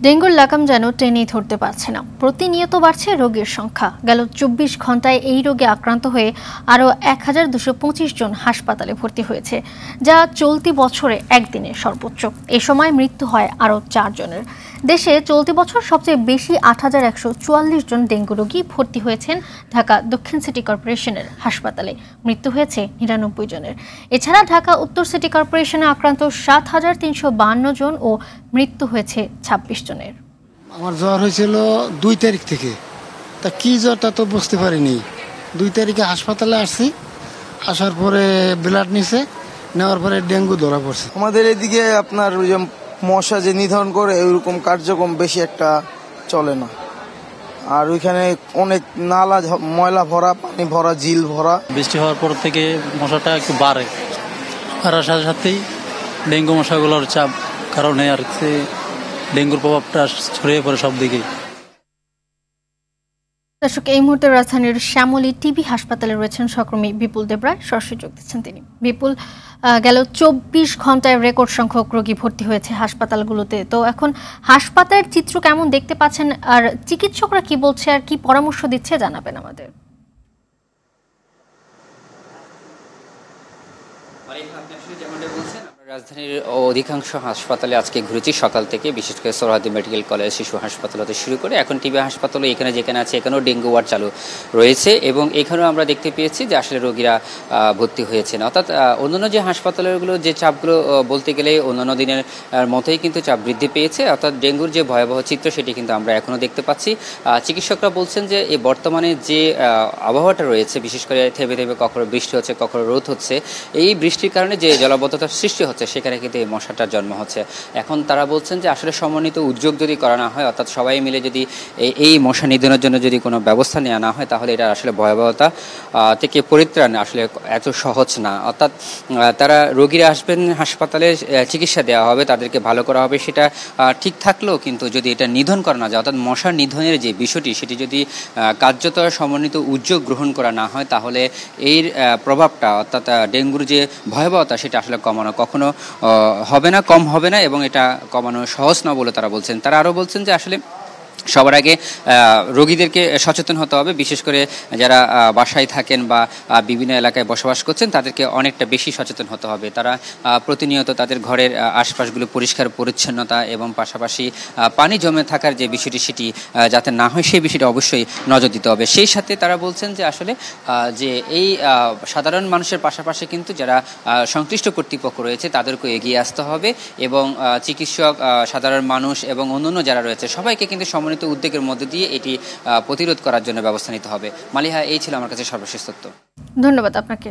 ডেঙ্গুর লাগাম যেন টেনেই ধরতে পারছে না। প্রতিনিয়ত বাড়ছে রোগীর সংখ্যা। গেল ২৪ ঘন্টায় এই রোগে আক্রান্ত হয়ে আরও ১,২২৫ জন হাসপাতালে ভর্তি হয়েছে, যা চলতি বছরে একদিনে সর্বোচ্চ। এ সময় মৃত্যু হয় আরও ৪ জনের। দেশে চলতি বছর সবচেয়ে বেশি ৮,১৪৪ জন ডেঙ্গু রোগী ভর্তি হয়েছেন ঢাকা দক্ষিণ সিটি কর্পোরেশনের হাসপাতালে। মৃত্যু হয়েছে ৯৯ জনের। এছাড়া ঢাকা উত্তর সিটি কর্পোরেশনে আক্রান্ত ৭,৩৫২ জন ও মৃত্যু হয়েছে ২৬ জনের। আমার জ্বর হয়েছিল ২ তারিখ থেকে, তা কি জ্বরটা তো বুঝতে পারিনি। ২ তারিখে হাসপাতালে আসছি, আসার পরে ব্লাড নিছে, নেওয়ার পরে ডেঙ্গু ধরা পড়ছে। আমাদের এদিকে আপনার ওই যে মশা যে নিধন করে ওইরকম কার্যক্রম বেশি একটা চলে না। আর ওইখানে অনেক নালা ময়লা ভরা, পানি ভরা, ঝিল ভরা। বৃষ্টি হওয়ার পর থেকে মশাটা একটু বাড়ে, বাড়ার সাথে সাথেই ডেঙ্গু মশাগুলোর চাপ কারণে আর ডেঙ্গুর প্রভাবটা ছড়িয়ে পড়ে সব দিকেই। দর্শক, এই মুহূর্তে রাজধানীর শ্যামলী টিবি হাসপাতালে রয়েছেন সহকর্মী বিপুল দেবরায়। সরাসরি যোগ দিচ্ছেন তিনি। বিপুল, গেল ২৪ ঘন্টায় রেকর্ড সংখ্যক রোগী ভর্তি হয়েছে হাসপাতালগুলোতে। তো এখন হাসপাতালের চিত্র কেমন দেখতে পাচ্ছেন, আর চিকিৎসকরা কি বলছে আর কি পরামর্শ দিচ্ছে জানাবেন আমাদের। রাজধানীর অধিকাংশ হাসপাতালে আজকে ঘুরেছি সকাল থেকে, বিশেষ করে সোহরাওয়ার্দী মেডিকেল কলেজ, শিশু হাসপাতাল হতে শুরু করে এখন টিবি হাসপাতালও এখানে যেখানে আছে এখানেও ডেঙ্গু ওয়ার্ড চালু রয়েছে এবং এখানেও আমরা দেখতে পেয়েছি যে আসলে রোগীরা ভর্তি হয়েছেন। অর্থাৎ অন্যান্য যে হাসপাতালগুলো যে চাপগুলো বলতে গেলে অন্যান্য দিনের মতোই কিন্তু চাপ বৃদ্ধি পেয়েছে। অর্থাৎ ডেঙ্গুর যে ভয়াবহ চিত্র সেটি কিন্তু আমরা এখনও দেখতে পাচ্ছি। চিকিৎসকরা বলছেন যে এই বর্তমানে যে আবহাওয়াটা রয়েছে, বিশেষ করে থেমে থেমে কখনো বৃষ্টি হচ্ছে, কখনো রোদ হচ্ছে, এই বৃষ্টির কারণে যে জলাবদ্ধতার সৃষ্টি হচ্ছে সেখানে কিন্তু এই মশাটার জন্ম হচ্ছে। এখন তারা বলছেন যে আসলে সমন্বিত উদ্যোগ যদি করা না হয়, অর্থাৎ সবাই মিলে যদি এই মশা নিধনের জন্য যদি কোনো ব্যবস্থা নেওয়া না হয়, তাহলে এটা আসলে ভয়াবহতা থেকে পরিত্রাণ আসলে এত সহজ না। অর্থাৎ তারা রোগীরা আসবেন হাসপাতালে, চিকিৎসা দেওয়া হবে, তাদেরকে ভালো করা হবে, সেটা ঠিক থাকলেও কিন্তু যদি এটা নিধন করা না যায়, অর্থাৎ মশা নিধনের যে বিষয়টি সেটি যদি কার্যত সমন্বিত উদ্যোগ গ্রহণ করা না হয়, তাহলে এর প্রভাবটা অর্থাৎ ডেঙ্গুর যে ভয়াবহতা সেটা আসলে কমানো কখনো হবে না, কম হবে না, এবং এটা কমানো সহজ না বলে তারা বলছেন। তারা আরও বলছেন যে আসলে সবার আগে রোগীদেরকে সচেতন হতে হবে, বিশেষ করে যারা বাসায় থাকেন বা বিভিন্ন এলাকায় বসবাস করছেন তাদেরকে অনেকটা বেশি সচেতন হতে হবে। তারা প্রতিনিয়ত তাদের ঘরের আশপাশগুলো পরিষ্কার পরিচ্ছন্নতা এবং পাশাপাশি পানি জমে থাকার যে বিষয়টি সেটি যাতে না হয় সেই বিষয়টি অবশ্যই নজর দিতে হবে। সেই সাথে তারা বলছেন যে আসলে যে এই সাধারণ মানুষের পাশাপাশি কিন্তু যারা সংশ্লিষ্ট কর্তৃপক্ষ রয়েছে তাদেরকে এগিয়ে আসতে হবে এবং চিকিৎসক, সাধারণ মানুষ এবং অন্যান্য যারা রয়েছে সবাইকে কিন্তু সমন্বিত উদ্যোগের মধ্যে দিয়ে এটি প্রতিরোধ করার জন্য ব্যবস্থা নিতে হবে। মালিহা, এই ছিল আমার কাছে সর্বশেষ তথ্য। ধন্যবাদ আপনাকে।